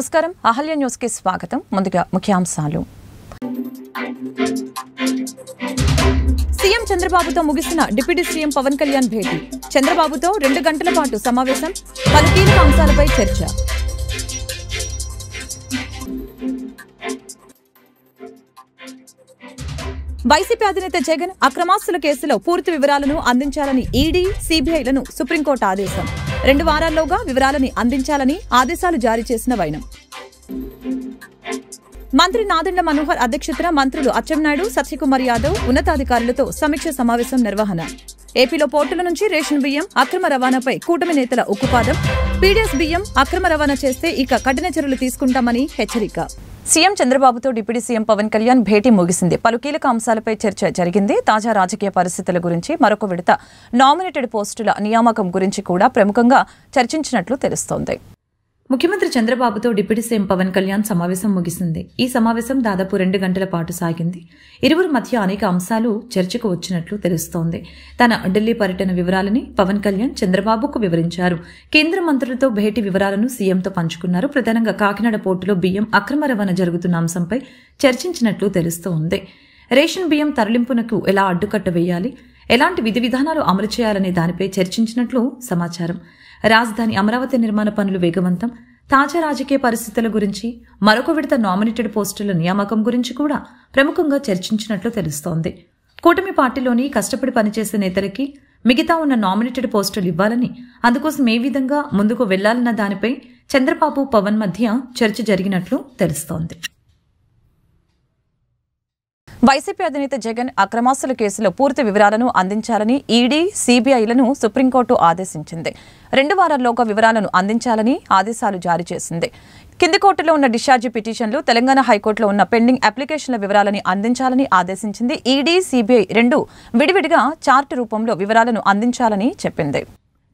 నమస్కారం అహల్య న్యూస్ కి స్వాగతం. ముందుగా ముఖ్యాంశాలు. సీఎం చంద్రబాబుతో ముగిసిన డిప్యూటీ సీఎం పవన్ కళ్యాణ్ భేటీ. చంద్రబాబుతో 2 గంటల పాటు సమావేశం, పలు కీలక అంశాలపై చర్చ. వైసీపీ అధినేత జగన్ అక్రమాస్తుల కేసులో పూర్తి వివరాలను అందించాలని ఈడీ, సీబీఐలను సుప్రీంకోర్టు ఆదేశం. 2 వారాల్లోగా వివరాలని అందించాలని ఆదేశాలు జారీ చేసిన వైనం. మంత్రి నాదెండ్ల మనోహర్ అధ్యక్షతన మంత్రులు అచ్చెన్నాయుడు, సత్యకుమార్ యాదవ్ ఉన్నతాధికారులతో సమీక్ష సమావేశం నిర్వహణ. ఏపీలో పోర్టుల నుంచి రేషన్ బియ్యం అక్రమ రవాణాపై కూటమి నేతల ఉక్కుపాదం. పీడీఎస్ బియ్యం అక్రమ రవాణా చేస్తే ఇక కఠిన చర్యలు తీసుకుంటామని హెచ్చరిక. సీఎం చంద్రబాబుతో డిప్యూటీ సీఎం పవన్ కళ్యాణ్ భేటీ ముగిసింది. పలు కీలక అంశాలపై చర్చ జరిగింది. తాజా రాజకీయ పరిస్థితుల గురించి, మరొక విడత నామినేటెడ్ పోస్టుల నియామకం గురించి కూడా ప్రముఖంగా చర్చించినట్లు తెలుస్తోంది. ముఖ్యమంత్రి చంద్రబాబుతో డిప్యూటీ సీఎం పవన్ కళ్యాణ్ సమావేశం ముగిసింది. ఈ సమావేశం దాదాపు 2 గంటల పాటు సాగింది. ఇరువురి మధ్య అనేక అంశాలు చర్చకు వచ్చినట్లు తెలుస్తోంది. తన ఢిల్లీ పర్యటన వివరాలని పవన్ కళ్యాణ్ చంద్రబాబుకు వివరించారు. కేంద్ర మంత్రులతో భేటీ వివరాలను సీఎంతో పంచుకున్నారు. ప్రధానంగా కాకినాడ పోర్టులో బియ్యం అక్రమ రవాణా జరుగుతున్న అంశంపై చర్చించినట్లు తెలుస్తోంది. రేషన్ బియ్యం తరలింపునకు ఎలా అడ్డుకట్ట వేయాలి, ఎలాంటి విధి విధానాలు అమలు చేయాలనే దానిపై చర్చించినట్లు సమాచారం. రాజధాని అమరావతి నిర్మాణ పనులు వేగవంతం, తాజా రాజకీయ పరిస్థితుల గురించి, మరొక విడత నామినేటెడ్ పోస్టుల నియామకం గురించి కూడా ప్రముఖంగా చర్చించినట్లు తెలుస్తోంది. కూటమి పార్టీలోని కష్టపడి పనిచేసే నేతలకి మిగతా ఉన్న నామినేటెడ్ పోస్టులు ఇవ్వాలని, అందుకోసం ఏ విధంగా ముందుకు వెళ్లాలన్న దానిపై చంద్రబాబు, పవన్ మధ్య చర్చ జరిగినట్లు తెలుస్తోంది. వైసీపీ అధినేత జగన్ అక్రమాస్తుల కేసులో పూర్తి వివరాలను అందించాలని ఈడీ, సీబీఐలను సుప్రీంకోర్టు ఆదేశించింది. 2 వారాల్లోగా వివరాలను అందించాలని ఆదేశాలు జారీ చేసింది. కింది కోర్టులో ఉన్న డిశ్చార్జి పిటిషన్లు, తెలంగాణ హైకోర్టులో ఉన్న పెండింగ్ అప్లికేషన్ల వివరాలని అందించాలని ఆదేశించింది. ఈడీ, సీబీఐ 2 విడివిడిగా చార్టు రూపంలో వివరాలను అందించాలని చెప్పింది.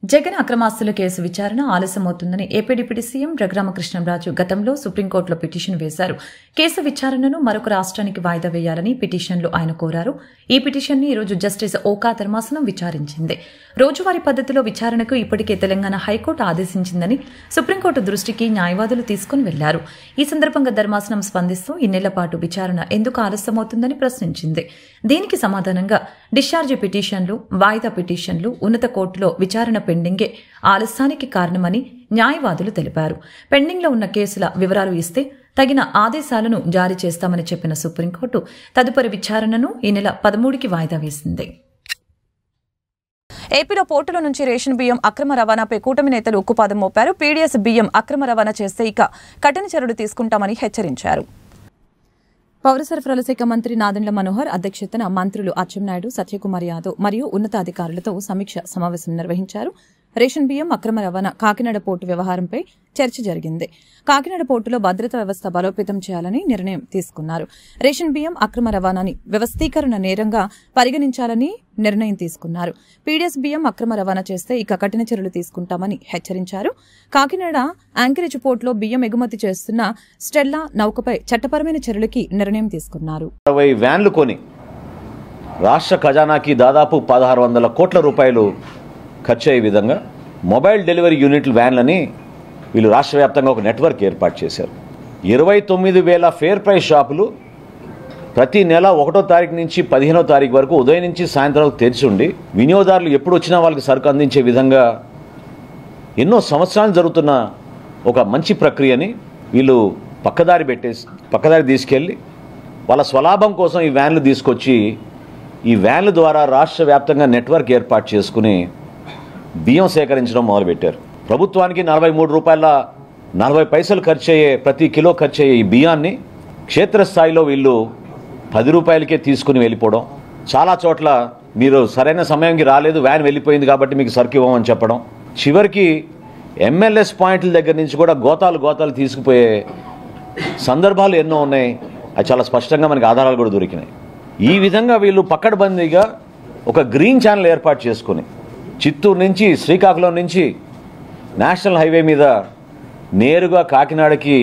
జగన్ అక్రమాస్తుల కేసు విచారణ ఆలస్యమవుతుందని ఏపీ డిప్యూటీ సీఎం రఘురామకృష్ణంరాజు గతంలో సుప్రీంకోర్టులో పిటిషన్ వేశారు. కేసు విచారణను మరొక రాష్ట్రానికి వాయిదా వేయాలని పిటిషన్లో ఆయన కోరారు. ఈ పిటిషన్ని ఈరోజు జస్టిస్ ఓకా ధర్మాసనం విచారించింది. రోజువారీ పద్ధతిలో విచారణకు ఇప్పటికే తెలంగాణ హైకోర్టు ఆదేశించిందని సుప్రీంకోర్టు దృష్టికి న్యాయవాదులు తీసుకుని వెళ్లారు. ఈ సందర్భంగా ధర్మాసనం స్పందిస్తూ ఇన్నేళ్ల పాటు విచారణ ఎందుకు ఆలస్యమవుతుందని ప్రశ్నించింది. దీనికి సమాధానంగా డిశ్చార్జి పిటిషన్లు, వాయిదా పిటిషన్లు ఉన్నత కోర్టులో విచారణ పెండింగే ఆలస్యానికి కారణమని న్యాయవాదులు తెలిపారు. పెండింగ్లో ఉన్న కేసుల వివరాలు ఇస్తే తగిన ఆదేశాలను జారీ చేస్తామని చెప్పిన సుప్రీంకోర్టు తదుపరి విచారణను ఈ నెల 13కి వాయిదా వేసింది. ఏపీలో పోర్టుల నుంచి రేషన్ బియ్యం అక్రమ రవాణాపై కూటమి నేతలు ఉక్కుపాదం మోపారు. పీడీఎస్ బియ్యం అక్రమ రవాణా చేస్తే ఇక కఠిన చర్యలు తీసుకుంటామని హెచ్చరించారు. పౌర సరఫరాల శాఖ మంత్రి నాదెండ్ల మనోహర్ అధ్యక్షతన మంత్రులు అచ్చెన్నాయుడు, సత్యకుమార్ యాదవ్ మరియు ఉన్నతాధికారులతో సమీక్ష సమావేశం నిర్వహించారు. రేషన్ బియ్యం అక్రమ రవాణా, కాకినాడ పోర్టు వ్యవహారంపై చర్చ జరిగింది. కాకినాడ పోర్టులో భద్రతా వ్యవస్థ బలోపేతం చేయాలని నిర్ణయం తీసుకున్నారు. రేషన్ బియ్యం అక్రమ రవాణాని వ్యవస్థీకరణ నేరంగా పరిగణించాలని నిర్ణయం తీసుకున్నారు. పీడీఎస్ బియ్యం అక్రమ రవాణా చేస్తే ఇక కఠిన చర్యలు తీసుకుంటామని హెచ్చరించారు. కాకినాడ యాంకరేజ్ పోర్టులో బియ్యం ఎగుమతి చేస్తున్న స్టెల్లా నౌకపై చట్టపరమైన చర్యలకి నిర్ణయం తీసుకున్నారు. 60 వ్యాన్లు కొని రాష్ట్ర ఖజానాకి దాదాపు 1600 కోట్ల రూపాయలు ఖర్చు అయ్యే విధంగా మొబైల్ డెలివరీ యూనిట్ల వ్యాన్లని వీళ్ళు రాష్ట్ర వ్యాప్తంగా ఒక నెట్వర్క్ ఏర్పాటు చేశారు. 29,000 ఫేర్ ప్రైస్ షాపులు ప్రతి నెల 1వ తారీఖు నుంచి 15వ తారీఖు వరకు ఉదయం నుంచి సాయంత్రం తెరిచి ఉండి వినియోగదారులు ఎప్పుడు వచ్చినా వాళ్ళకి సరుకు అందించే విధంగా ఎన్నో సంవత్సరాలు జరుగుతున్న ఒక మంచి ప్రక్రియని వీళ్ళు పక్కదారి తీసుకెళ్ళి వాళ్ళ స్వలాభం కోసం ఈ వ్యాన్లు తీసుకొచ్చి ఈ వ్యాన్ల ద్వారా రాష్ట్ర వ్యాప్తంగా నెట్వర్క్ ఏర్పాటు చేసుకుని బియ్యం సేకరించడం మొదలుపెట్టారు. ప్రభుత్వానికి 43 రూపాయల 40 పైసలు ఖర్చు అయ్యే, ప్రతి కిలో ఖర్చు అయ్యే ఈ బియ్యాన్ని క్షేత్రస్థాయిలో వీళ్ళు 10 రూపాయలకే తీసుకుని వెళ్ళిపోవడం. చాలా చోట్ల మీరు సరైన సమయానికి రాలేదు, వ్యాన్ వెళ్ళిపోయింది కాబట్టి మీకు సరుకు ఇవ్వమని చెప్పడం. చివరికి ఎంఎల్ఎస్ పాయింట్ల దగ్గర నుంచి కూడా గోతాలు తీసుకుపోయే సందర్భాలు ఎన్నో ఉన్నాయి. అది చాలా స్పష్టంగా మనకి ఆధారాలు కూడా దొరికినాయి. ఈ విధంగా వీళ్ళు పక్కడబందీగా ఒక గ్రీన్ ఛానల్ ఏర్పాటు చేసుకుని చిత్తూరు నుంచి, శ్రీకాకుళం నుంచి నేషనల్ హైవే మీద నేరుగా కాకినాడకి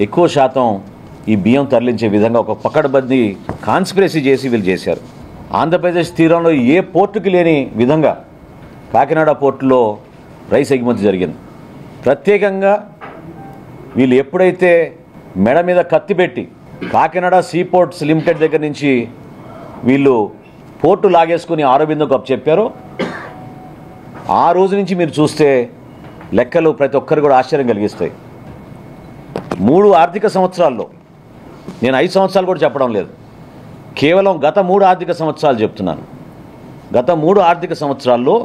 ఎక్కువ శాతం ఈ బియ్యం తరలించే విధంగా ఒక పక్కడబందీ కాన్స్పిరసీ చేసి వీళ్ళు చేశారు. ఆంధ్రప్రదేశ్ తీరంలో ఏ పోర్టుకి లేని విధంగా కాకినాడ పోర్టులో రైస్ ఎగుమతి జరిగింది. ప్రత్యేకంగా వీళ్ళు ఎప్పుడైతే మెడ మీద కత్తి పెట్టి కాకినాడ సీపోర్ట్స్ లిమిటెడ్ దగ్గర నుంచి వీళ్ళు పోర్టు లాగేసుకుని ఆరోబిందోకు అప్పచెప్పారో ఆ రోజు నుంచి మీరు చూస్తే లెక్కలు ప్రతి ఒక్కరు కూడా ఆశ్చర్యం కలిగిస్తాయి. 3 ఆర్థిక సంవత్సరాల్లో, నేను 5 సంవత్సరాలు కూడా చెప్పడం లేదు, కేవలం గత 3 ఆర్థిక సంవత్సరాలు చెప్తున్నాను. గత 3 ఆర్థిక సంవత్సరాల్లో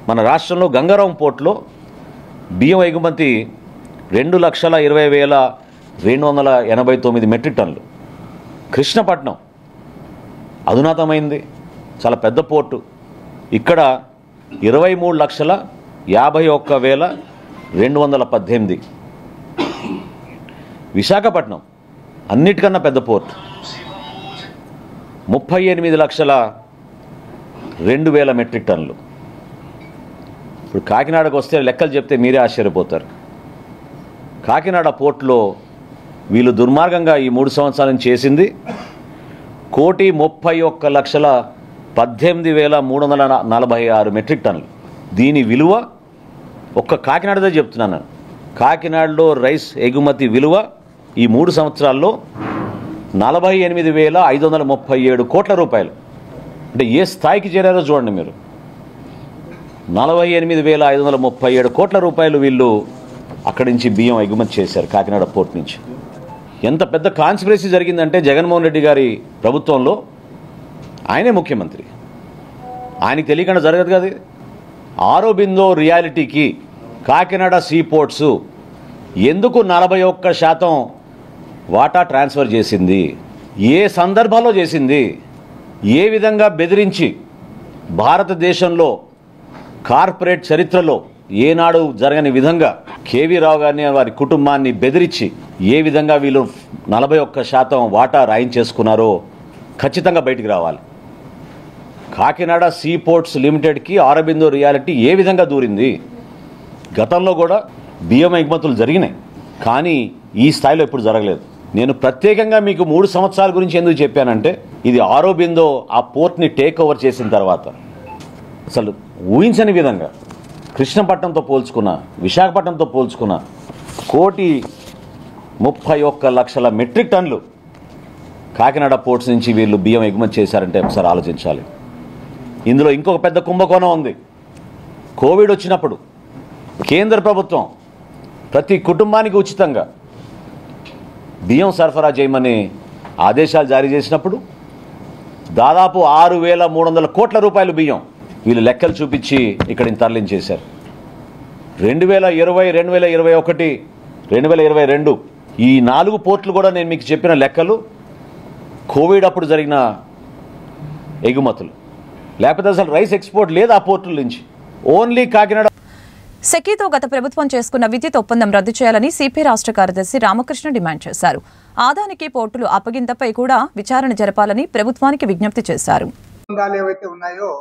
మన రాష్ట్రంలో గంగారాం పోర్టులో బియ్యం ఎగుమతి 2,20,289 మెట్రిక్ టన్నులు. కృష్ణపట్నం అధునాతమైంది, చాలా పెద్ద పోర్టు, ఇక్కడ 23,51,218. విశాఖపట్నం అన్నిటికన్నా పెద్ద పోర్టు, 38,02,000 మెట్రిక్ టన్నులు. ఇప్పుడు కాకినాడకు వస్తే లెక్కలు చెప్తే మీరే ఆశ్చర్యపోతారు. కాకినాడ పోర్టులో వీళ్ళు దుర్మార్గంగా ఈ 3 సంవత్సరాల నుంచి చేసింది 1,31,18,346 మెట్రిక్ టన్నులు. దీని విలువ ఒక్క కాకినాడదే చెప్తున్నాను, కాకినాడలో రైస్ ఎగుమతి విలువ ఈ 3 సంవత్సరాల్లో 48,537 కోట్ల రూపాయలు. అంటే ఏ స్థాయికి చేరారో చూడండి మీరు. 48,537 కోట్ల రూపాయలు వీళ్ళు అక్కడి నుంచి బియ్యం ఎగుమతి చేశారు కాకినాడ పోర్ట్ నుంచి. ఎంత పెద్ద కాన్స్పిరసీ జరిగిందంటే జగన్మోహన్ రెడ్డి గారి ప్రభుత్వంలో ఆయనే ముఖ్యమంత్రి, ఆయనకి తెలియకుండా జరగదు కదా. ఆరోబిందో రియాలిటీకి కాకినాడ సీ పోర్ట్స్ ఎందుకు 41% వాటా ట్రాన్స్ఫర్ చేసింది, ఏ సందర్భంలో చేసింది, ఏ విధంగా బెదిరించి, భారతదేశంలో కార్పొరేట్ చరిత్రలో ఏనాడు జరగని విధంగా కేవీ రావు గారిని వారి కుటుంబాన్ని బెదిరించి ఏ విధంగా వీళ్ళు 41% వాటా రాయించేసుకున్నారో ఖచ్చితంగా బయటికి రావాలి. కాకినాడ సీ పోర్ట్స్ లిమిటెడ్కి ఆరోబిందో రియాలిటీ ఏ విధంగా దూరింది. గతంలో కూడా బియ్యం ఎగుమతులు జరిగినాయి, కానీ ఈ స్థాయిలో ఎప్పుడు జరగలేదు. నేను ప్రత్యేకంగా మీకు 3 సంవత్సరాల గురించి ఎందుకు చెప్పానంటే, ఇది ఆరోబిందో ఆ పోర్ట్ని టేక్ ఓవర్ చేసిన తర్వాత అసలు ఊహించని విధంగా కృష్ణపట్నంతో పోల్చుకున్న, విశాఖపట్నంతో పోల్చుకున్న 1,31,00,000 మెట్రిక్ టన్నులు కాకినాడ పోర్ట్స్ నుంచి వీళ్ళు బియ్యం ఎగుమతి చేశారంటే ఒకసారి ఆలోచించాలి. ఇందులో ఇంకొక పెద్ద కుంభకోణం ఉంది. కోవిడ్ వచ్చినప్పుడు కేంద్ర ప్రభుత్వం ప్రతి కుటుంబానికి ఉచితంగా బియ్యం సరఫరా చేయమని ఆదేశాలు జారీ చేసినప్పుడు దాదాపు 6,300 కోట్ల రూపాయలు బియ్యం వీళ్ళు లెక్కలు చూపించి ఇక్కడిని తరలించేశారు. 2020, 2021, 2022 ఈ 4 పోర్టులు కూడా నేను మీకు చెప్పిన లెక్కలు కోవిడ్ అప్పుడు జరిగిన ఎగుమతులు, లేకపోతే అసలు రైస్ ఎక్స్పోర్ట్ లేదు ఆ పోర్టుల నుంచి. ఓన్లీ కాకినాడ. సెకీతో గత ప్రభుత్వం చేసుకున్న విద్యుత్ ఒప్పందం రద్దు చేయాలని సిపిఐ రాష్ట్ర కార్యదర్శి రామకృష్ణ డిమాండ్ చేశారు. ఆదానికి పోర్టులు అప్పగింతపై కూడా విచారణ జరపాలని ప్రభుత్వానికి విజ్ఞప్తి చేశారు. ఏవైతే ఉన్నాయో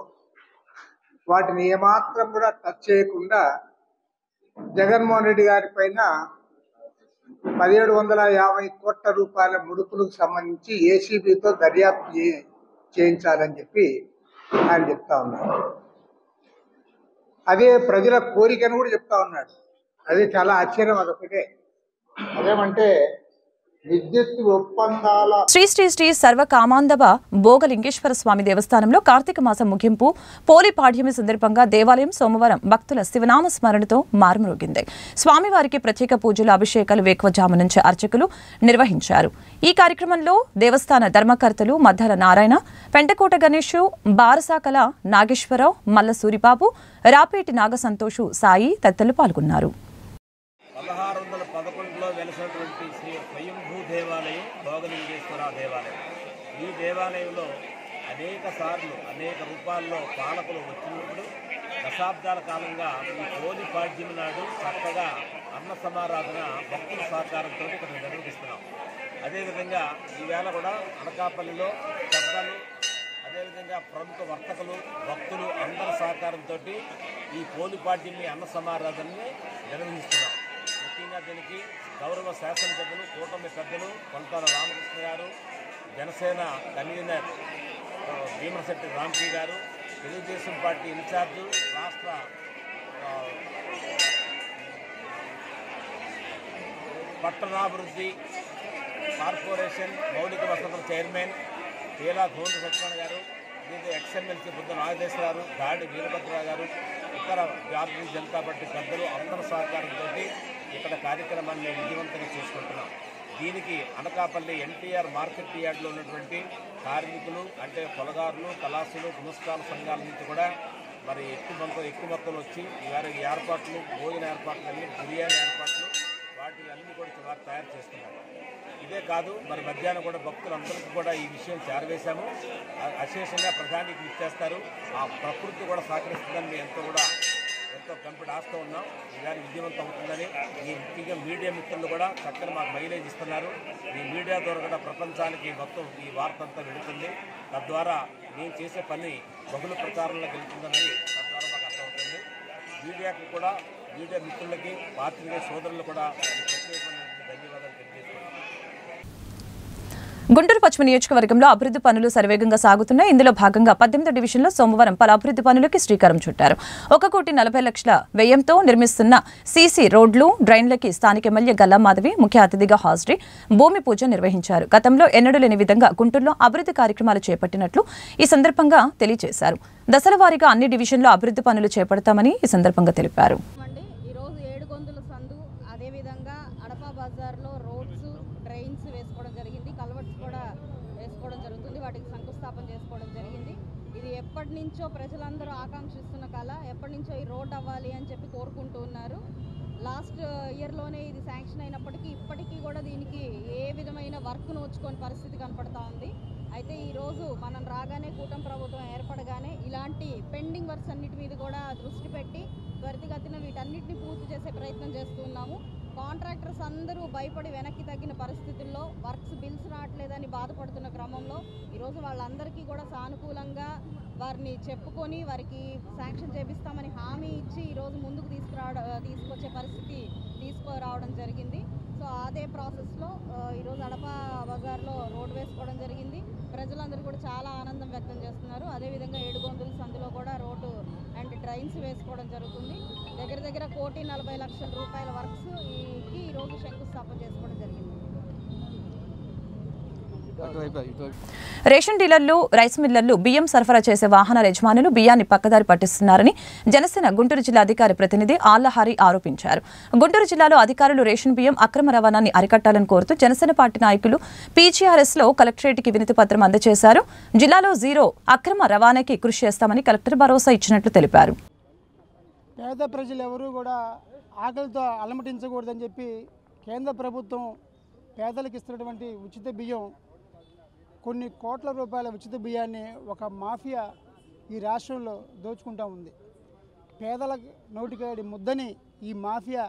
వాటిని ఏమాత్రం కూడా టచ్ చేయకుండా జగన్మోహన్ రెడ్డి గారి పైన 1,750 కోట్ల రూపాయల ముడుపులకు సంబంధించి ఏసీబీతో దర్యాప్తు చేయించాలని చెప్పి ఆయన చెప్తా ఉన్నాడు. అదే ప్రజల కోరికను కూడా చెప్తా ఉన్నాడు. అది చాలా ఆశ్చర్యం. అదొకటే. అదేమంటే విద్యుత్ ఒప్పందాల శ్రీ శ్రీ శ్రీ సర్వకామాంధవ భోగలింగేశ్వర స్వామి దేవస్థానంలో కార్తీక మాసం ముగింపు పోలి పాడ్యమి సందర్భంగా దేవాలయం సోమవారం భక్తుల శివనామ స్మరణతో మారుమ్రోగింది. స్వామివారికి ప్రత్యేక పూజలు, అభిషేకాలు వేకువజాము నుంచి అర్చకులు నిర్వహించారు. ఈ కార్యక్రమంలో దేవస్థాన ధర్మకర్తలు మద్దాల నారాయణ, పెంటకోట గణేషు, బారసాకల నాగేశ్వరరావు, మల్ల సూరిబాబు, రాపేటి నాగ సంతోషు, సాయి తదితరులు పాల్గొన్నారు. 1611లో వెలసినటువంటి శ్రీ స్వయంభూ దేవాలయం భోగలింగేశ్వర దేవాలయం. ఈ దేవాలయంలో అనేక సార్లు అనేక రూపాల్లో పాలకులు వచ్చినప్పుడు దశాబ్దాల కాలంగా ఈ పోలి పాడ్యమి నాడు చక్కగా అన్న సమారాధన భక్తుల సహకారంతో ఇక్కడ నిర్వహిస్తున్నాం. అదేవిధంగా ఈవేళ కూడా అనకాపల్లిలో పెద్దలు, అదేవిధంగా ప్రముఖ వర్తకులు, భక్తులు అందరి సహకారంతో ఈ పోలి పాడ్యమి అన్న సమారాధనని నిర్వహిస్తున్నాం. ముఖ్యంగా దీనికి గౌరవ శాసనసభ్యులు, కూటమి పెద్దలు కొంతాల రామకృష్ణ గారు, జనసేన కన్వీనర్ భీమశెట్టి రామ్కి గారు, తెలుగుదేశం పార్టీ ఇన్ఛార్జు రాష్ట్ర పట్టణాభివృద్ధి కార్పొరేషన్ మౌలిక వసతుల చైర్మన్ తేలా గోవింద సత్యనారాయణ గారు, దీంతో ఎక్స్ఎమ్మెల్సీ బుద్ధ నాగేశ్వరరావు, గాడి వీరభద్రరావు గారు, ఇతర భారతీయ జనతా పార్టీ పెద్దలు అందరి సహకారంతో ఇక్కడ కార్యక్రమాన్ని విజయవంతంగా చేసుకుంటున్నాం. దీనికి అనకాపల్లి ఎన్టీఆర్ మార్కెట్ యార్డ్లో ఉన్నటువంటి కార్మికులు అంటే పొలగారులు, కళాసులు, పునస్కార సంఘాల నుంచి కూడా మరి ఎక్కువ మొత్తంలో వచ్చి వారి ఏర్పాట్లు, భోజన ఏర్పాట్లు అన్ని, బిర్యానీ ఏర్పాట్లు వాటి అన్ని కూడా వారు తయారు చేస్తున్నారు. ఇదే కాదు, మరి మధ్యాహ్నం కూడా భక్తులందరికీ కూడా ఈ విషయం చేరవేశాము. అశేషంగా ప్రధానికి ఇచ్చేస్తారు. ఆ ప్రకృతి కూడా సహకరిస్తుందని మేము ఎంతో కంపెనీ ఆస్తూ ఉన్నాం. ఇవాళ విజయవంతం అవుతుందని ఈ ముఖ్యంగా మీడియా మిత్రులు కూడా చక్కని మాకు మైలేజ్ ఇస్తున్నారు. ఈ మీడియా ద్వారా కూడా ప్రపంచానికి మొత్తం ఈ వార్త అంతా వెళుతుంది. తద్వారా నేను చేసే పని బహుళ ప్రచారంలోకి వెళ్తుందని తద్వారా మాకు అర్థమవుతుంది. మీడియాకి కూడా, మీడియా మిత్రులకి, పాత్రికేయ సోదరులు కూడా ప్రత్యేకమైన ధన్యవాదాలు తెలియజేస్తున్నాను. గుంటూరు పశ్చిమ నియోజకవర్గంలో అభివృద్ధి పనులు శరవేగంగా సాగుతున్నాయి. ఇందులో భాగంగా 18 డివిజన్లో సోమవారం పలు అభివృద్ధి పనులకి శ్రీకారం చుట్టారు. 1,40,00,000 వ్యయంతో నిర్మిస్తున్న సీసీ రోడ్లు, డ్రైన్లకి స్థానిక ఎమ్మెల్యే గల్లా మాధవి ముఖ్య అతిథిగా హాజరై భూమి పూజ నిర్వహించారు. గతంలో ఎన్నడూ లేని విధంగా గుంటూరులో అభివృద్ధి కార్యక్రమాలు చేపట్టినట్లు ఈ సందర్భంగా తెలియజేశారు. దశల వారీగా అన్ని డివిజన్లో అభివృద్ధి పనులు చేపడతామని ఈ సందర్భంగా తెలిపారు. ఎప్పటి నుంచో ప్రజలందరూ ఆకాంక్షిస్తున్న కళ, ఎప్పటి నుంచో ఈ రోడ్ అవ్వాలి అని చెప్పి కోరుకుంటూ ఉన్నారు. లాస్ట్ ఇయర్లోనే ఇది శాంక్షన్ అయినప్పటికీ ఇప్పటికీ కూడా దీనికి ఏ విధమైన వర్క్ నోచుకోని పరిస్థితి కనపడతా ఉంది. అయితే ఈరోజు మనం రాగానే కూటమి ప్రభుత్వం ఏర్పడగానే ఇలాంటి పెండింగ్ వర్క్స్ అన్నిటి మీద కూడా దృష్టి పెట్టి త్వరితగతిన వీటన్నిటిని పూర్తి చేసే ప్రయత్నం చేస్తున్నాము. కాంట్రాక్టర్స్ అందరూ భయపడి వెనక్కి తగ్గిన పరిస్థితుల్లో వర్క్స్ బిల్స్ రావట్లేదని బాధపడుతున్న క్రమంలో ఈరోజు వాళ్ళందరికీ కూడా సానుకూలంగా వారిని చెప్పుకొని వారికి శాంక్షన్ చేపిస్తామని హామీ ఇచ్చి ఈరోజు ముందుకు తీసుకొచ్చే పరిస్థితి తీసుకురావడం జరిగింది. సో అదే ప్రాసెస్లో ఈరోజు అడప బజార్లో రోడ్ వేసుకోవడం జరిగింది. ప్రజలందరూ కూడా చాలా ఆనందం వ్యక్తం చేస్తున్నారు. అదేవిధంగా 7 గొంతుల సందులో కూడా రోడ్డు అండ్ డ్రైన్స్ వేసుకోవడం జరుగుతుంది. దగ్గర 1,40,00,000 రూపాయల వర్క్స్ ఈరోజు శంకుస్థాపన చేసుకోవడం జరిగింది. రేషన్ డీలర్లు, రైస్ మిల్లర్లు బియ్యం సరఫరా చేసే వాహనాల యజమానులు బియ్యాన్ని పక్కదారి పట్టిస్తున్నారని జనసేన గుంటూరు జిల్లా అధికారి ప్రతినిధి ఆళ్లహారి ఆరోపించారు. గుంటూరు జిల్లాలో అధికారులు రేషన్ బియ్యం అక్రమ రవాణాన్ని అరికట్టాలని కోరుతూ జనసేన పార్టీ నాయకులు పీజీఆర్ఎస్లో కలెక్టరేట్కి వినతి పత్రం అందజేశారు. జిల్లాలో జీరో అక్రమ రవాణాకి కృషి చేస్తామని కలెక్టర్ భరోసా ఇచ్చినట్లు తెలిపారు. పేద ప్రజలు ఎవరూ కూడా ఆకలితో అలమటించకూడదని చెప్పి కేంద్ర ప్రభుత్వం పేదలకు ఇస్తున్నటువంటి ఉచిత బియ్యం, కొన్ని కోట్ల రూపాయల ఉచిత బియ్యాన్ని ఒక మాఫియా ఈ రాష్ట్రంలో దోచుకుంటూ ఉంది. పేదల నోటికాడి ముద్దని ఈ మాఫియా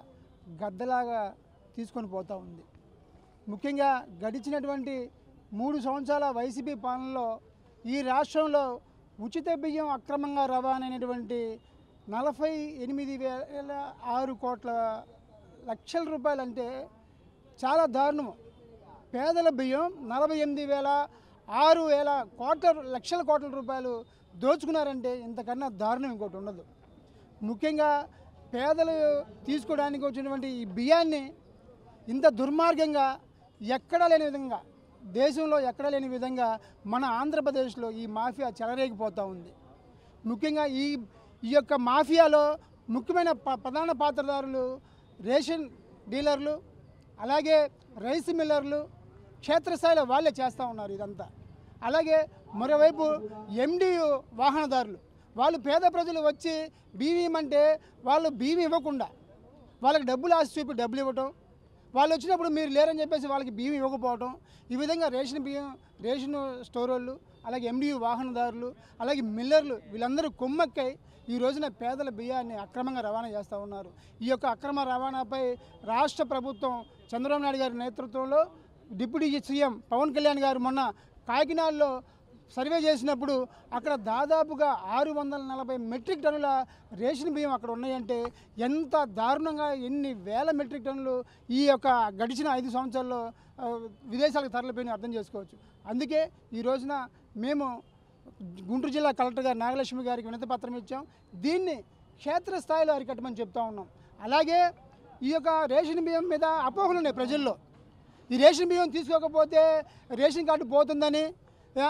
గద్దలాగా తీసుకొని పోతూ ఉంది. ముఖ్యంగా గడిచినటువంటి 3 సంవత్సరాల వైసీపీ పాలనలో ఈ రాష్ట్రంలో ఉచిత బియ్యం అక్రమంగా రవాణా అయినటువంటి 48,600,00,000 రూపాయలు అంటే చాలా దారుణం. పేదల బియ్యం 48,600,00,000 కోట్ల రూపాయలు దోచుకున్నారంటే ఇంతకన్నా దారుణం ఇంకోటి ఉండదు. ముఖ్యంగా పేదలు తీసుకోవడానికి వచ్చినటువంటి ఈ బియ్యాన్ని ఇంత దుర్మార్గంగా ఎక్కడా లేని విధంగా, దేశంలో ఎక్కడా లేని విధంగా మన ఆంధ్రప్రదేశ్లో ఈ మాఫియా చెలరేగిపోతూ ఉంది. ముఖ్యంగా ఈ యొక్క మాఫియాలో ముఖ్యమైన ప్రధాన పాత్రధారులు రేషన్ డీలర్లు, అలాగే రైస్ మిల్లర్లు, క్షేత్రస్థాయిలో వాళ్ళే చేస్తూ ఉన్నారు ఇదంతా. అలాగే మరోవైపు ఎండియు వాహనదారులు, వాళ్ళు పేద ప్రజలు వచ్చి బియ్యం అంటే వాళ్ళు బియ్యం ఇవ్వకుండా వాళ్ళకి డబ్బులు ఆశ చూపి డబ్బులు ఇవ్వటం, వాళ్ళు వచ్చినప్పుడు మీరు లేరని చెప్పేసి వాళ్ళకి బియ్యం ఇవ్వకపోవటం, ఈ విధంగా రేషన్ స్టోర్ వాళ్ళు, అలాగే ఎండియు వాహనదారులు, అలాగే మిల్లర్లు వీళ్ళందరూ కొమ్మక్కై ఈ రోజున పేదల బియ్యాన్ని అక్రమంగా రవాణా చేస్తూ ఉన్నారు. ఈ యొక్క అక్రమ రవాణాపై రాష్ట్ర ప్రభుత్వం చంద్రబాబు నాయుడు గారి నేతృత్వంలో డిప్యూటీ సీఎం పవన్ కళ్యాణ్ గారు మొన్న కాకినాడలో సర్వే చేసినప్పుడు అక్కడ దాదాపుగా 640 మెట్రిక్ టన్నుల రేషన్ బియ్యం అక్కడ ఉన్నాయంటే ఎంత దారుణంగా ఎన్ని వేల మెట్రిక్ టన్నులు ఈ యొక్క గడిచిన 5 సంవత్సరాల్లో విదేశాలకు తరలిపోయిన అర్థం చేసుకోవచ్చు. అందుకే ఈ రోజున మేము గుంటూరు జిల్లా కలెక్టర్ గారు నాగలక్ష్మి గారికి వినతి పత్రం ఇచ్చాం. దీన్ని క్షేత్రస్థాయిలో అరికట్టమని చెప్తా ఉన్నాం. అలాగే ఈ యొక్క రేషన్ బియ్యం మీద అపోహలు ఉన్నాయి ప్రజల్లో. ఈ రేషన్ బియ్యం తీసుకోకపోతే రేషన్ కార్డు పోతుందని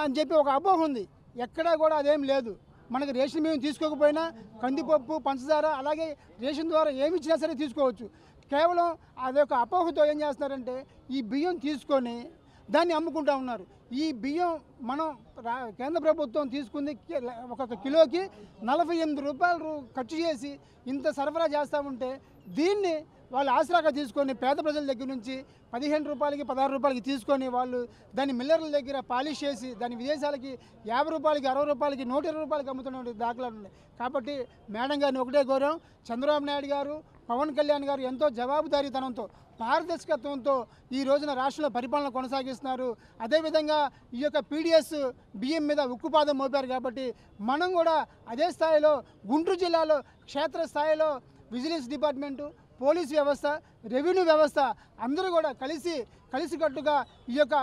అని చెప్పి ఒక అపోహ ఉంది. ఎక్కడా కూడా అదేం లేదు. మనకు రేషన్ బియ్యం తీసుకోకపోయినా కందిపప్పు, పంచదార, అలాగే రేషన్ ద్వారా ఏమి ఇచ్చినా సరే తీసుకోవచ్చు. కేవలం అదొక అపోహతో ఏం చేస్తున్నారంటే ఈ బియ్యం తీసుకొని దాన్ని అమ్ముకుంటూ ఉన్నారు. ఈ బియ్యం మనం కేంద్ర ప్రభుత్వం తీసుకుంది ఒక్కొక్క కిలోకి 48 రూపాయలు ఖర్చు చేసి ఇంత సరఫరా చేస్తూ ఉంటే దీన్ని వాళ్ళు ఆసరాగా తీసుకొని పేద ప్రజల దగ్గర నుంచి 15 రూపాయలకి 16 రూపాయలకి తీసుకొని వాళ్ళు దాన్ని మిల్లర్ల దగ్గర పాలిష్ చేసి దాన్ని విదేశాలకి 50 రూపాయలకి 60 రూపాయలకి 120 రూపాయలకి అమ్ముతున్న దాఖలాలు ఉన్నాయి. కాబట్టి మేడం గారిని ఒకటే గౌరవం, చంద్రబాబు నాయుడు గారు, పవన్ కళ్యాణ్ గారు ఎంతో జవాబుదారీతనంతో పారదర్శకత్వంతో ఈ రోజున రాష్ట్రంలో పరిపాలన కొనసాగిస్తున్నారు. అదేవిధంగా ఈ యొక్క పీడిఎస్ బియ్యం మీద ఉక్కుపాదం మోపారు. కాబట్టి మనం కూడా అదే స్థాయిలో గుంటూరు జిల్లాలో క్షేత్రస్థాయిలో విజిలెన్స్ డిపార్ట్మెంటు, పోలీస్ వ్యవస్థ, రెవెన్యూ వ్యవస్థ అందరూ కూడా కలిసికట్టుగా ఈ యొక్క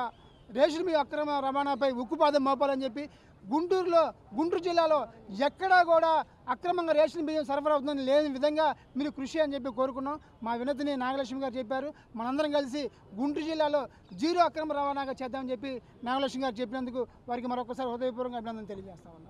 రేషన్ బియ్యం అక్రమ రవాణాపై ఉక్కుపాదం మోపాలని చెప్పి గుంటూరు జిల్లాలో ఎక్కడా కూడా అక్రమంగా రేషన్ బియ్యం సరఫరా అవుతుందని లేని విధంగా మీరు కృషి అని చెప్పి కోరుకున్నాం. మా వినతిని నాగలక్ష్మి గారు చెప్పారు. మనందరం కలిసి గుంటూరు జిల్లాలో 0 అక్రమ రవాణాగా చేద్దామని చెప్పి నాగలక్ష్మి గారు చెప్పినందుకు వారికి మరొకసారి హృదయపూర్వకంగా అభినందన తెలియజేస్తా ఉన్నాం.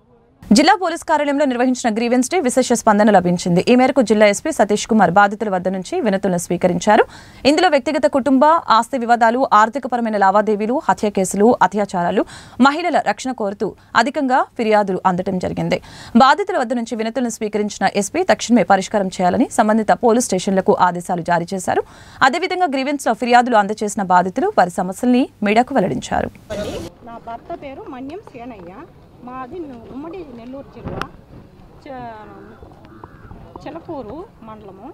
జిల్లా పోలీస్ కార్యాలయంలో నిర్వహించిన గ్రీవెన్స్ డే విశేష స్పందన లభించింది. ఈ మేరకు జిల్లా ఎస్పీ సతీష్ కుమార్ బాధితుల వద్ద నుంచి వినతులను స్వీకరించారు. ఇందులో వ్యక్తిగత కుటుంబ ఆస్తి వివాదాలు, ఆర్థికపరమైన లావాదేవీలు, హత్య కేసులు, అత్యాచారాలు, మహిళల రక్షణ కోరుతూ అధికంగా ఫిర్యాదులు అందడం జరిగింది. బాధితుల వద్ద నుంచి వినతులను స్వీకరించిన ఎస్పీ తక్షణమే పరిష్కారం చేయాలని సంబంధిత పోలీస్ స్టేషన్లకు ఆదేశాలు జారీ చేశారు. అదేవిధంగా గ్రీవెన్స్ లో ఫిర్యాదులు అందజేసిన బాధితులు వారి సమస్యల్ని మీడియాకు వెల్లడించారు. నా భర్త పేరు మన్యం సేనయ్య. మాది ఉమ్మడి నెల్లూరు జిల్లా చిలకూరు మండలము.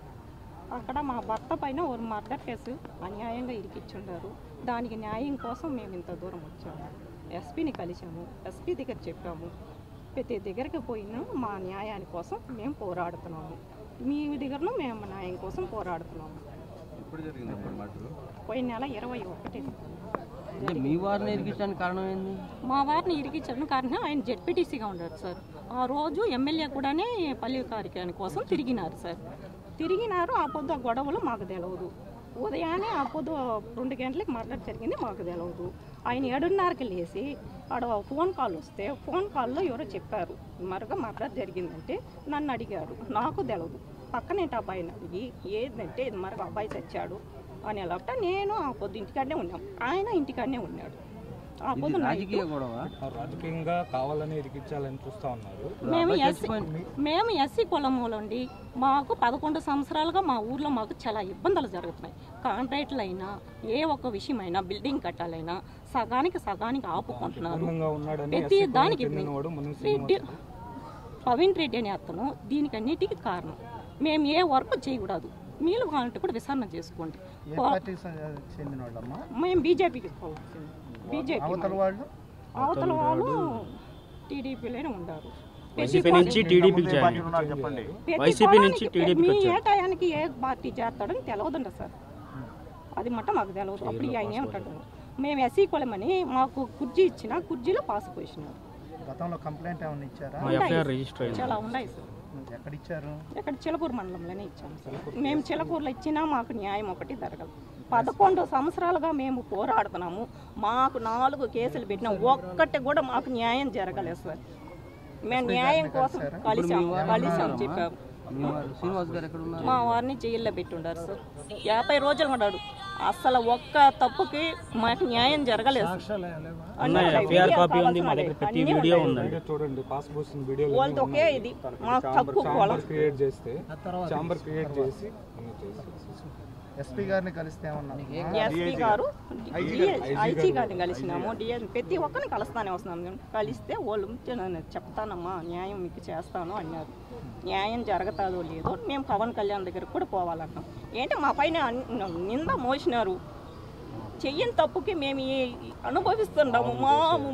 అక్కడ మా భర్త పైన ఒక మర్డర్ కేసు అన్యాయంగా ఇరికిచ్చుండారు. దానికి న్యాయం కోసం మేము ఇంత దూరం వచ్చాము. ఎస్పీని కలిసాము, ఎస్పీ దగ్గర చెప్పాము. ప్రతి దగ్గరికి పోయినా మా న్యాయాని కోసం మేము పోరాడుతున్నాము. మీ దగ్గరను మేము న్యాయం కోసం పోరాడుతున్నాము. పోయిన నెల 21. మీ వారిని ఇరికించడానికి కారణం ఏంది? మా వారిని ఇరికించడానికి కారణం ఆయన జెడ్పీటీసీగా ఉన్నాడు సార్. ఆ రోజు ఎమ్మెల్యే కూడానే పల్లె కార్యక్రమం కోసం తిరిగినారు సార్. ఆ పొద్దు ఆ గొడవలు మాకు తెలియదు. ఉదయాన్నే ఆ పొద్దు 2 గంటలకు మర్డర్ జరిగింది, మాకు తెలియదు. ఆయన 7:30కి లేచి ఆడ ఫోన్ కాల్ వస్తే ఫోన్ కాల్లో ఎవరో చెప్పారు మర్డర్ జరిగిందంటే నన్ను అడిగారు. నాకు తెలియదు. పక్కనేంటి అబ్బాయిని అడిగి ఏంటంటే ఇది అబ్బాయి చచ్చాడు అని ఎలా నేను ఆ పొద్దు ఇంటికాడనే ఉన్నాం, ఆయన ఇంటికాడనే ఉన్నాడు. ఆ పొద్దు రాజకీయంగా కావాలని ఇరికించాలని చూస్తా ఉన్నారు. మేము ఎస్సీ కులములండి. మాకు 11 సంవత్సరాలుగా మా ఊర్లో మాకు చాలా ఇబ్బందులు జరుగుతున్నాయి. కాంట్రాక్ట్లు అయినా ఏ ఒక్క విషయమైనా బిల్డింగ్ కట్టాలైనా సగానికి ఆపుకుంటున్నారు. ప్రతి దానికి పవన్ రెడ్డి అనే అతను దీనికన్నిటికీ కారణం. మేము ఏ వర్క్ చేయకూడదు, మీరు కావాలంటే కూడా విచారణ చేసుకోండి. మేము బీజేపీకి అవతల వాళ్ళు టీడీపీలోనే ఉన్నారు. ఏ టయానికి ఏ పార్టీ చేస్తాడని తెలియదండి సార్. అది మట్ట మాకు తెలియదు. అప్పుడు ఆయన ఏమంటాడు, మేము ఎస్సీ కులమని మాకు కుర్జీ ఇచ్చిన కుర్జీలో పాస్ పోయినారు. చాలా ఉన్నాయి సార్. ఎక్కడ చిలకూరు మండలంలోనే ఇచ్చాము సార్. మేము చిలకూరులో ఇచ్చినా మాకు న్యాయం ఒకటి జరగదు. 11 సంవత్సరాలుగా మేము పోరాడుతున్నాము. మాకు 4 కేసులు పెట్టినా ఒక్కటి కూడా మాకు న్యాయం జరగలేదు సార్. మేము న్యాయం కోసం కలిసాము చెప్పాము. మా వారిని జైల్లో పెట్టుండారు సార్. 50 రోజులు ఉన్నాడు. అసలు ఒక్క తప్పుకి మాకు న్యాయం జరగలేదు. వాళ్ళతో ఒకే ఇది మాకు తప్పు. ఎస్పీ గారిని కలిస్తే ఎస్పీ గారు ఐజీ గారిని కలిసినాము. ప్రతి ఒక్కరిని కలుస్తానే వస్తున్నాము. కలిస్తే వాళ్ళు చెప్తానమ్మా న్యాయం మీకు చేస్తాను అన్నారు. న్యాయం జరుగుతుందో లేదో మేము పవన్ కళ్యాణ్ దగ్గరకు కూడా పోవాలన్నాం. ఏంటి మా పైన నింద మోసినారు. చెయ్యని తప్పుకి మేము అనుభవిస్తున్నాము.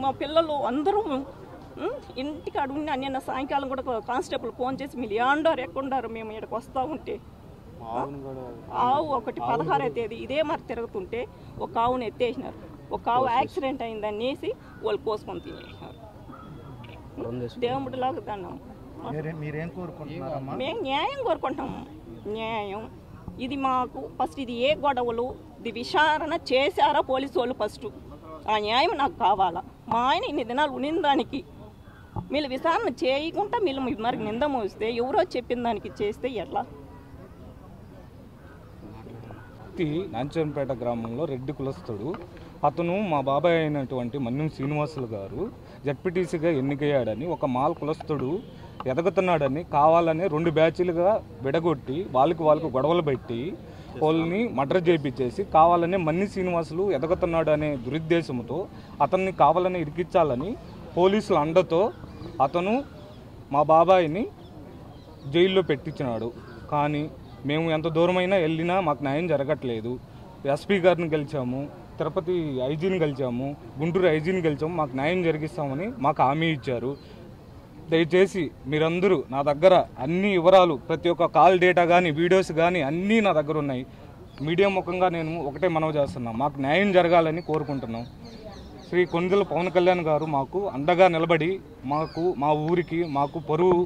మా పిల్లలు అందరూ ఇంటికి అడుగుని నిన్న సాయంకాలం కూడా కానిస్టేబుల్ ఫోన్ చేసి మీరు ఏమండారు ఎక్కడుండారు, మేము ఇక్కడికి వస్తూ ఉంటే ఆవు ఒకటి 16వ తేదీ ఇదే మరి తిరుగుతుంటే ఒక ఆవును ఎత్తేసినారు. ఒక ఆవు యాక్సిడెంట్ అయిందనేసి వాళ్ళు కోసుకొని తినేసినారు. దేవుడిలాగా దండం. మేము న్యాయం కోరుకుంటాము. న్యాయం ఇది మాకు ఫస్ట్ ఇది ఏ గొడవలు ఇది విచారణ చేశారా పోలీసు వాళ్ళు ఫస్ట్ ఆ న్యాయం నాకు కావాలా. మా ఆయన ఇన్ని దినాలు ఉన్నదానికి మీరు విచారణ చేయకుండా మీరు మరి నింద మోస్తే ఎవరో చెప్పిన దానికి చేస్తే ఎట్లా? నాంచంపేట గ్రామంలో రెడ్డి కులస్తుడు అతను మా బాబాయ్ అయినటువంటి మన్యం శ్రీనివాసులు గారు జడ్పీటీసీగా ఎన్నికయ్యాడని ఒక మాల్ కులస్తుడు ఎదగుతున్నాడని కావాలని 2 బ్యాచ్లుగా విడగొట్టి వాళ్ళకు గొడవలు పెట్టి వాళ్ళని మర్డర్ చేయించేసి కావాలనే మన్ని శ్రీనివాసులు ఎదగుతున్నాడు అనే దురుద్దేశంతో అతన్ని కావాలని ఇరికించాలని పోలీసుల అండతో అతను మా బాబాయిని జైల్లో పెట్టించినాడు. కానీ మేము ఎంత దూరమైనా వెళ్ళినా మాకు న్యాయం జరగట్లేదు. ఎస్పీ గారిని గెలిచాము, తిరుపతి ఐజీని గెలిచాము, గుంటూరు ఐజీని గెలిచాము, మాకు న్యాయం జరిగిస్తామని మాకు హామీ ఇచ్చారు. దయచేసి మీరందరూ నా దగ్గర అన్ని వివరాలు ప్రతి ఒక్క కాల్ డేటా కానీ వీడియోస్ కానీ అన్నీ నా దగ్గర ఉన్నాయి. మీడియా ముఖంగా నేను ఒకటే మనవి చేస్తున్నాను, మాకు న్యాయం జరగాలని కోరుకుంటున్నాం. శ్రీ కొణిదెల పవన్ కళ్యాణ్ గారు మాకు అండగా నిలబడి మా ఊరికి మాకు పరువు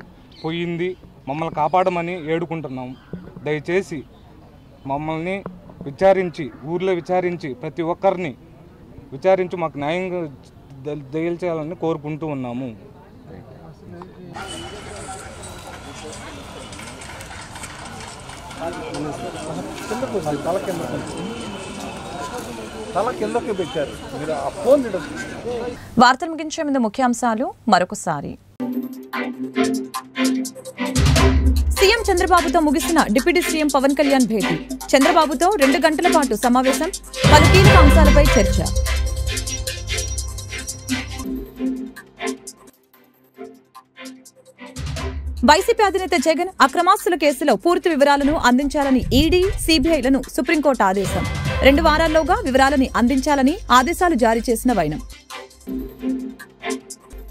పోయింది, మమ్మల్ని కాపాడమని వేడుకుంటున్నాం. దయచేసి మమ్మల్ని ఊర్లో విచారించి ప్రతి ఒక్కరిని విచారించి మాకు న్యాయంగా తేల్చాలని కోరుకుంటూ ఉన్నాము. వార్తలు ముగించే ముందు ముఖ్యాంశాలు మరొకసారి. సీఎం చంద్రబాబుతో ముగిసిన డిప్యూటీ సీఎం పవన్ కళ్యాణ్ భేటీ. చంద్రబాబుతో 2 గంటల పాటు సమావేశం, పలు కీలక అంశాలపై చర్చ. వైసీపీ అధినేత జగన్ అక్రమాస్తుల కేసులో పూర్తి వివరాలను అందించాలని ఈడీ, సీబీఐలను సుప్రీంకోర్టు ఆదేశం. 2 వారాల్లోగా వివరాలని అందించాలని ఆదేశాలు జారీ చేసిన వైనం.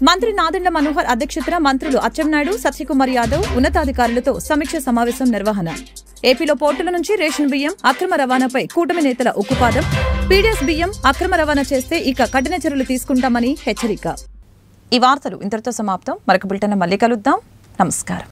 మంత్రి నాదెండ్ల మనోహర్ అధ్యక్షతన మంత్రులు అచ్చెన్నాయుడు, సత్యకుమార్ యాదవ్ ఉన్నతాధికారులతో సమీక్ష సమావేశం నిర్వహణ. ఏపీలో పోర్టుల నుంచి రేషన్ బియ్యం అక్రమ రవాణాపై కూటమి నేతల ఉక్కుపాదం. పీడీఎస్ బియ్యం అక్రమ రవాణా చేస్తే ఇక కఠిన చర్యలు తీసుకుంటామని హెచ్చరిక. ఈ వార్తలు ఇంతటితో సమాప్తం. మరొక బులెటిన్ మళ్ళీ కలుద్దాం. నమస్కారం.